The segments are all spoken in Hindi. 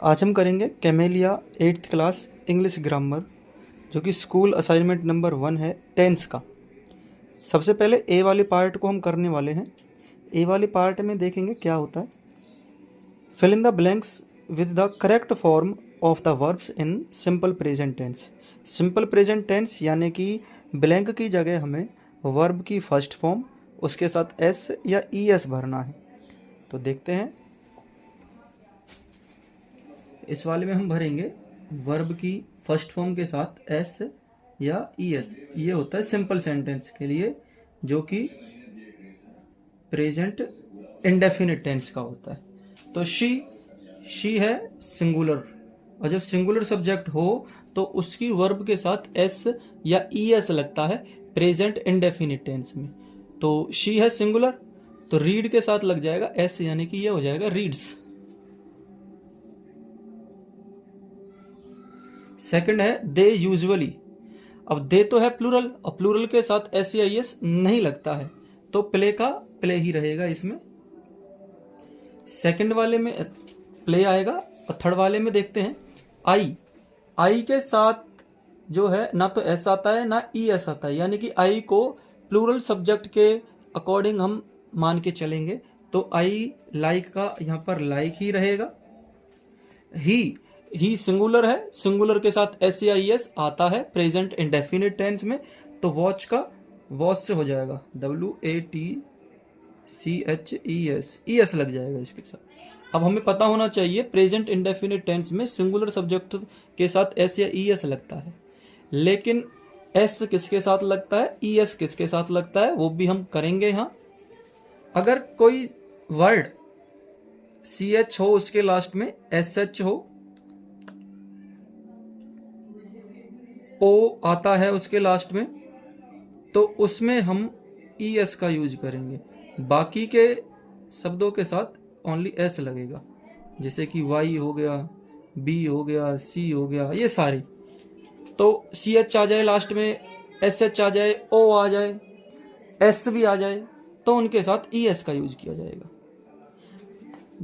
आज हम करेंगे camellia 8th class English grammar, जो कि स्कूल असाइनमेंट नंबर 1 है टेंस का। सबसे पहले ए वाले पार्ट को हम करने वाले हैं। ए वाले पार्ट में देखेंगे क्या होता है। Fill in the blanks with the correct form of the verbs in simple present tense. Simple present tense यानी कि ब्लैंक की जगह हमें वर्ब की फर्स्ट फॉर्म उसके साथ एस या ई एस भरना है। तो देखते हैं, इस वाले में हम भरेंगे वर्ब की फर्स्ट फॉर्म के साथ एस या ई एस। ये होता है सिंपल सेंटेंस के लिए, जो कि प्रेजेंट इंडेफिनिट टेंस का होता है। तो शी है सिंगुलर, और जब सिंगुलर सब्जेक्ट हो तो उसकी वर्ब के साथ एस या ई एस लगता है प्रेजेंट इंडेफिनिट टेंस में। तो शी है सिंगुलर, तो रीड के साथ लग जाएगा एस, यानी कि ये हो जाएगा रीड्स। सेकंड है दे यूजुअली। अब दे तो है प्लूरल, और प्लूरल के साथ एस या एस नहीं लगता है, तो प्ले का प्ले ही रहेगा इसमें। सेकंड वाले में प्ले आएगा, और थर्ड वाले में देखते हैं आई के साथ जो है ना तो एस आता है ना ई एस आता है, यानी कि आई को प्लूरल सब्जेक्ट के अकॉर्डिंग हम मान के चलेंगे। तो आई लाइक का यहाँ पर लाइक ही रहेगा। ही सिंगुलर है, सिंगुलर के साथ एस या ई एस आता है प्रेजेंट इंडेफिनिट टेंस में, तो वॉच का वॉच से हो जाएगा WATCHES, ई एस लग जाएगा इसके साथ। अब हमें पता होना चाहिए प्रेजेंट इंडेफिनिट टेंस में सिंगुलर सब्जेक्ट के साथ एस या ई एस लगता है, लेकिन एस किसके साथ लगता है, ई एस किसके साथ लगता है, वो भी हम करेंगे यहाँ। अगर कोई वर्ड CH हो, उसके लास्ट में SH हो, O आता है उसके लास्ट में, तो उसमें हम ES का यूज करेंगे। बाकी के शब्दों के साथ ओनली S लगेगा, जैसे कि Y हो गया, B हो गया, C हो गया, ये सारे। तो CH आ जाए लास्ट में, SH आ जाए, O आ जाए, S भी आ जाए, तो उनके साथ ES का यूज किया जाएगा।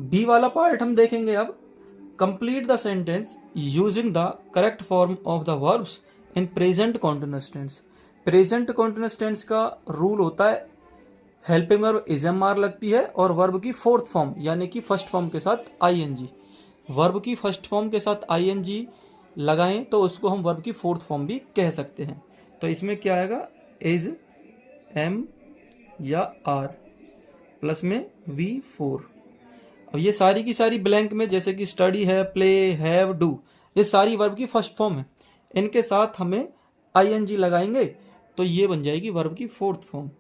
बी वाला पार्ट हम देखेंगे अब। Complete the sentence using the correct form of the verbs in present continuous tense. Present continuous tense का रूल होता है हेल्पिंग वर्ब इजएमआर लगती है, और वर्ब की फोर्थ फॉर्म यानी कि फर्स्ट फॉर्म के साथ आईएनजी। वर्ब की फर्स्ट फॉर्म के साथ आईएनजी लगाएं तो उसको हम वर्ब की फोर्थ फॉर्म भी कह सकते हैं। तो इसमें क्या आएगा, इज, एम या आर, प्लस में V4। अब ये सारी की सारी ब्लैंक में, जैसे कि स्टडी है, प्ले, हैव, डू, ये सारी वर्ब की फर्स्ट फॉर्म है। इनके साथ हमें आईएनजी लगाएंगे तो ये बन जाएगी वर्ब की फोर्थ फॉर्म।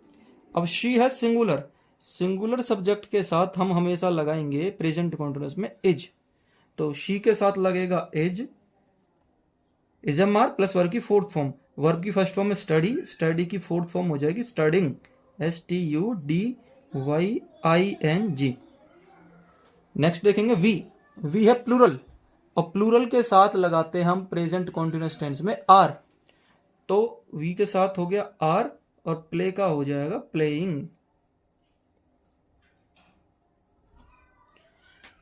अब शी है सिंगुलर, सिंगुलर सब्जेक्ट के साथ हम हमेशा लगाएंगे प्रेजेंट कॉन्टिन्यूअस में इज। तो शी के साथ लगेगा इजएमआर प्लस वर्ब की फोर्थ फॉर्म। वर्ब की फर्स्ट फॉर्म में स्टडी, स्टडी की फोर्थ फॉर्म हो जाएगी स्टडिंग, STUDYING। नेक्स्ट देखेंगे वी है प्लूरल, और प्लूरल के साथ लगाते हैं हम प्रेजेंट कॉन्टिन्यूअस टेंस में आर। तो वी के साथ हो गया आर, और प्ले का हो जाएगा प्लेइंग।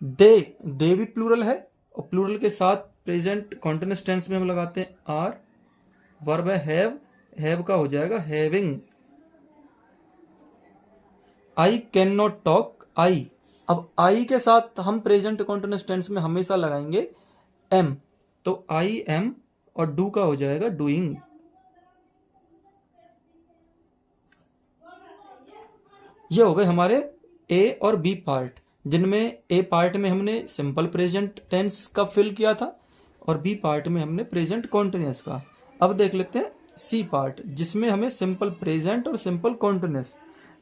दे भी प्लूरल है, और प्लूरल के साथ प्रेजेंट कॉन्टिन्यूअस टेंस में हम लगाते हैं आर। वर्ब है हैव का हो जाएगा having. I can not talk, I. अब आई के साथ हम प्रेजेंट कॉन्टिन्यूअस टेंस में हमेशा लगाएंगे एम, तो आई एम, और डू का हो जाएगा डूइंग। ये हो गए हमारे ए और बी पार्ट, जिनमें ए पार्ट में हमने सिंपल प्रेजेंट टेंस का फिल किया था, और बी पार्ट में हमने प्रेजेंट कॉन्टिन्यूअस का। अब देख लेते हैं सी पार्ट, जिसमें हमें सिंपल प्रेजेंट और सिंपल कॉन्टिन्यूअस।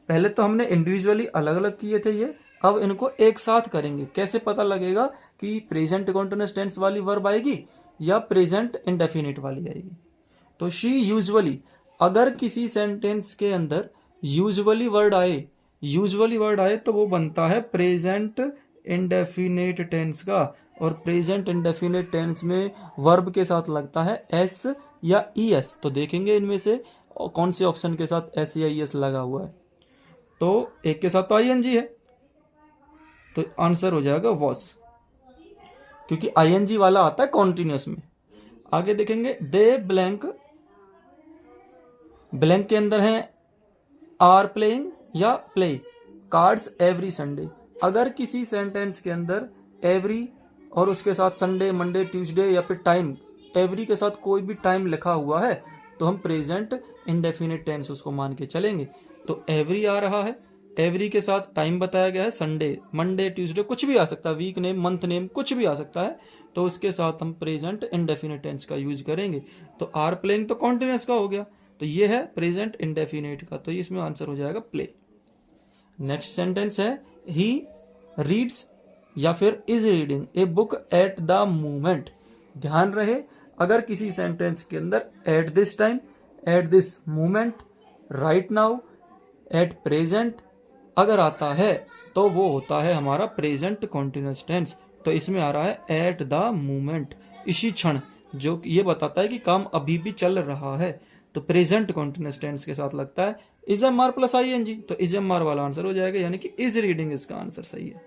पहले तो हमने इंडिविजुअली अलग अलग किए थे ये, अब इनको एक साथ करेंगे। कैसे पता लगेगा कि प्रेजेंट कॉन्टिन्यूअस टेंस वाली वर्ब आएगी या प्रेजेंट इंडेफिनिट वाली आएगी। तो शी यूजुअली, अगर किसी सेंटेंस के अंदर यूजुअली वर्ड आए तो वो बनता है प्रेजेंट इंडेफिनिट टेंस का, और प्रेजेंट इंडेफिनिट टेंस में वर्ब के साथ लगता है एस या ई एस। तो देखेंगे इनमें से कौन से ऑप्शन के साथ एस या ई एस लगा हुआ है। तो एक के साथ तो आईएनजी है, तो आंसर हो जाएगा वॉज। क्योंकि आईएनजी वाला आता है कॉन्टिन्यूस में। आगे देखेंगे दे ब्लैंक, ब्लैंक के अंदर है आर प्लेइंग या प्ले कार्ड्स एवरी संडे। अगर किसी सेंटेंस के अंदर एवरी और उसके साथ संडे, मंडे, ट्यूसडे या फिर टाइम, एवरी के साथ कोई भी टाइम लिखा हुआ है तो हम प्रेजेंट इंडेफिनिट टेंस उसको मान के चलेंगे। तो एवरी आ रहा है, एवरी के साथ टाइम बताया गया है, संडे, मंडे, ट्यूसडे, कुछ भी आ सकता है, वीक नेम, मंथ नेम, कुछ भी आ सकता है, तो उसके साथ हम प्रेजेंट इंडेफिनिट टेंस का यूज करेंगे। तो आर प्लेइंग तो कॉन्टिन्यूस का हो गया, तो ये है प्रेजेंट इंडेफिनिट का, तो इसमें आंसर हो जाएगा प्ले। नेक्स्ट सेंटेंस है ही रीड्स या फिर is reading a book at the moment. ध्यान रहे अगर किसी सेंटेंस के अंदर at this time, at this moment, right now, at present अगर आता है तो वो होता है हमारा प्रेजेंट कॉन्टिन्यूस टेंस। तो इसमें आ रहा है एट द मोमेंट, इसी क्षण, जो ये बताता है कि काम अभी भी चल रहा है। तो प्रेजेंट कॉन्टिन्यूस टेंस के साथ लगता है is am are plus I N G, तो इज एम आर वाला आंसर हो जाएगा, यानी कि इज रीडिंग इसका आंसर सही है।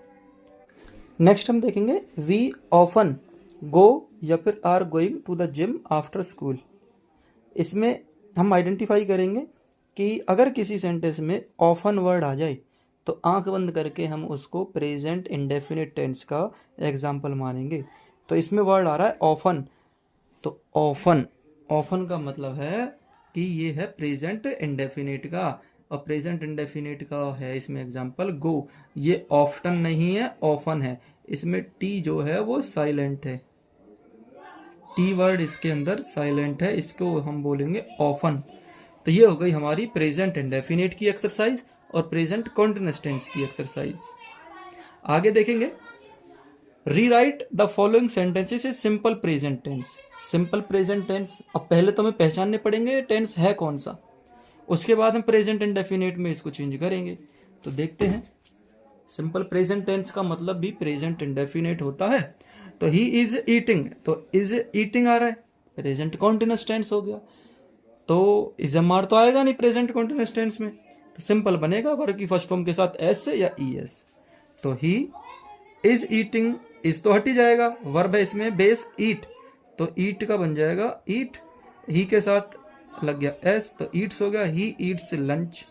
नेक्स्ट हम देखेंगे वी ऑफन गो या फिर are going to the gym after school. इसमें हम आइडेंटिफाई करेंगे कि अगर किसी सेंटेंस में ऑफन वर्ड आ जाए तो आंख बंद करके हम उसको प्रेजेंट इंडेफिनिट टेंस का एग्जाम्पल मानेंगे। तो इसमें वर्ड आ रहा है ऑफन, तो ऑफन, ऑफन का मतलब है कि ये है प्रेजेंट इंडेफिनिट का, और प्रेजेंट इंडेफिनिट का है इसमें एग्जाम्पल गो। ये ऑफ्टन नहीं है, ऑफन है, इसमें टी जो है वो साइलेंट है, टी वर्ड इसके अंदर साइलेंट है, इसको हम बोलेंगे ऑफन। तो ये हो गई हमारी प्रेजेंट इंडेफिनिट की एक्सरसाइज और प्रेजेंट कॉन्टिन्यूअस टेंस की एक्सरसाइज। आगे देखेंगे rewrite the following sentences is simple present tense. Simple present tense, अब पहले तो हमें पहचानने पड़ेंगे टेंस है कौन सा, उसके बाद हम प्रेजेंट इंडेफिनिट में इसको चेंज करेंगे। तो देखते हैं, सिंपल प्रेजेंट टेंस का मतलब भी प्रेजेंट इंडेफिनिट होता है। तो ही इज ईटिंग, तो इज ईटिंग आ रहा है, प्रेजेंट कॉन्टिन्यूअस टेंस हो गया। तो इज एम आर तो आएगा नहीं प्रेजेंट कॉन्टिन्यूअस टेंस में, तो सिंपल बनेगा वर्ब की फर्स्ट फॉर्म के साथ एस या ई एस। तो ही इज ईटिंग, इज तो हट ही जाएगा, वर्ब है इसमें बेस ईट, तो ईट का बन जाएगा ईट, ही के साथ लग गया एस तो ईट्स हो गया, ही ईट्स लंच।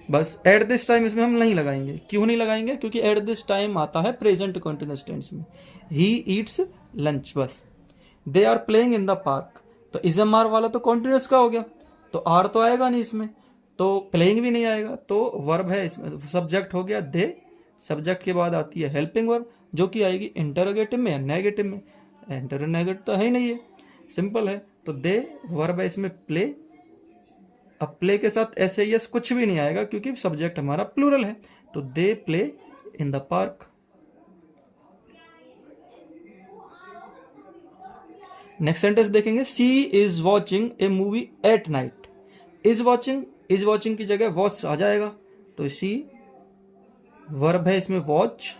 बस एट दिस टाइम इसमें हम नहीं लगाएंगे, क्यों नहीं लगाएंगे, क्योंकि एट दिस टाइम आता है प्रेजेंट कॉन्टिन्यूअस टेंस में, ही ईट्स लंच बस। They are playing in the park, तो इज एम आर वाला तो कॉन्टिन्यूअस का हो गया, तो आर तो आएगा नहीं इसमें, तो प्लेइंग भी नहीं आएगा, तो वर्ब है इसमें, सब्जेक्ट हो गया दे, सब्जेक्ट के बाद आती है हेल्पिंग वर्ब जो कि आएगी इंटरोगेटिव में या नेगेटिव में, इंटरोगेटिव तो है ही नहीं है, सिंपल है। तो दे वर्ब है इसमें प्ले, अब प्ले के साथ एस एस कुछ भी नहीं आएगा क्योंकि सब्जेक्ट हमारा प्लूरल है, तो they play in the park. Next sentence देखेंगे she is watching a movie at night. Is watching की जगह वॉच आ जाएगा, तो सी वर्ब है इसमें वॉच,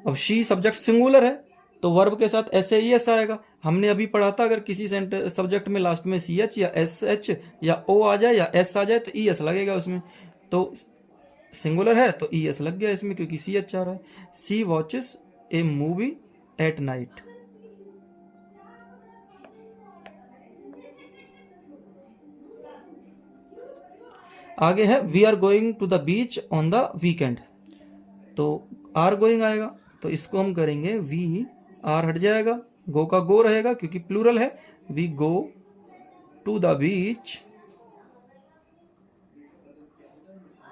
अब शी सब्जेक्ट सिंगुलर है तो वर्ब के साथ एस एस आएगा। हमने अभी पढ़ा था अगर किसी सब्जेक्ट में लास्ट में सी एच या एस एच या ओ आ जाए या एस आ जाए तो ई एस लगेगा उसमें, तो सिंगुलर है तो ई एस लग गया इसमें क्योंकि सी एच आ रहा है। She watches a movie at night. आगे है we are going to the beach on the weekend, तो आर गोइंग आएगा तो इसको हम करेंगे वी, आर हट जाएगा, गो का गो रहेगा क्योंकि प्लूरल है, we go to the beach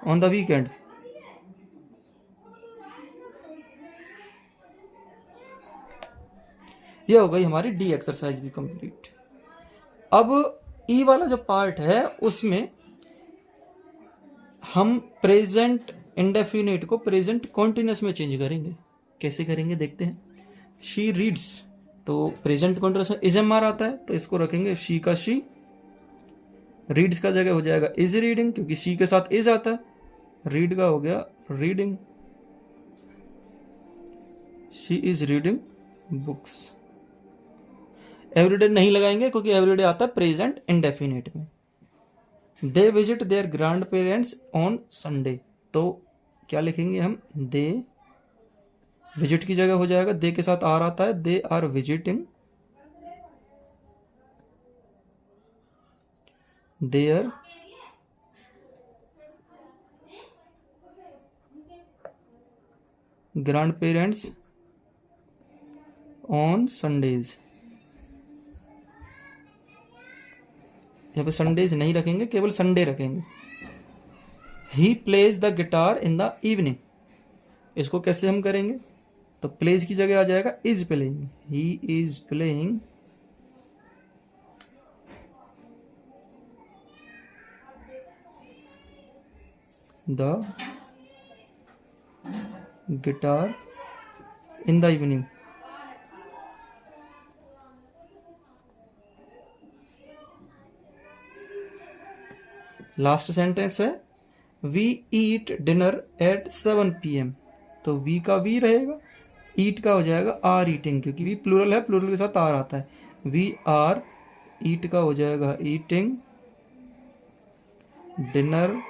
on the weekend. ये हो गई हमारी डी एक्सरसाइज भी कंप्लीट। अब ई वाला जो पार्ट है उसमें हम प्रेजेंट इंडेफिनिट को प्रेजेंट कॉन्टिन्यूअस में चेंज करेंगे। कैसे करेंगे देखते हैं। शी रीड्स, तो प्रेजेंट कॉन्टिन्यूअस में इज एम आर आता है तो इसको रखेंगे शी का शी, रीड्स का जगह हो जाएगा इज रीडिंग क्योंकि शी के साथ इज आता है, रीड का हो गया reading, she is reading books. Everyday नहीं लगाएंगे क्योंकि एवरीडे आता है प्रेजेंट इंडेफिनिट में। They visit their grandparents on Sunday, तो क्या लिखेंगे हम, दे, विजिट की जगह हो जाएगा, दे के साथ आर आता है, they are visiting their grandparents on Sundays. यहाँ पे संडेज नहीं रखेंगे, केवल संडे रखेंगे। He plays the guitar in the evening, इसको कैसे हम करेंगे, तो प्लेज की जगह आ जाएगा is playing, he is playing the guitar in the evening. Last sentence है we eat dinner at 7 PM, तो वी का वी रहेगा, ईट का हो जाएगा आर ईटिंग, क्योंकि वी प्लूरल है, प्लूरल के साथ आर आता है, वी आर, ईट का हो जाएगा ईटिंग डिनर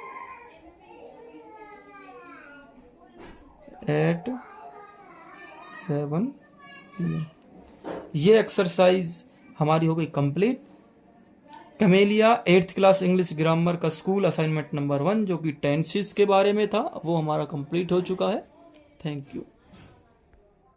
एट 7 PM। ये एक्सरसाइज हमारी हो गई complete. Camellia 8th class English grammar का स्कूल असाइनमेंट नंबर 1 जो कि टेंसेस के बारे में था, वो हमारा कंप्लीट हो चुका है। Thank you.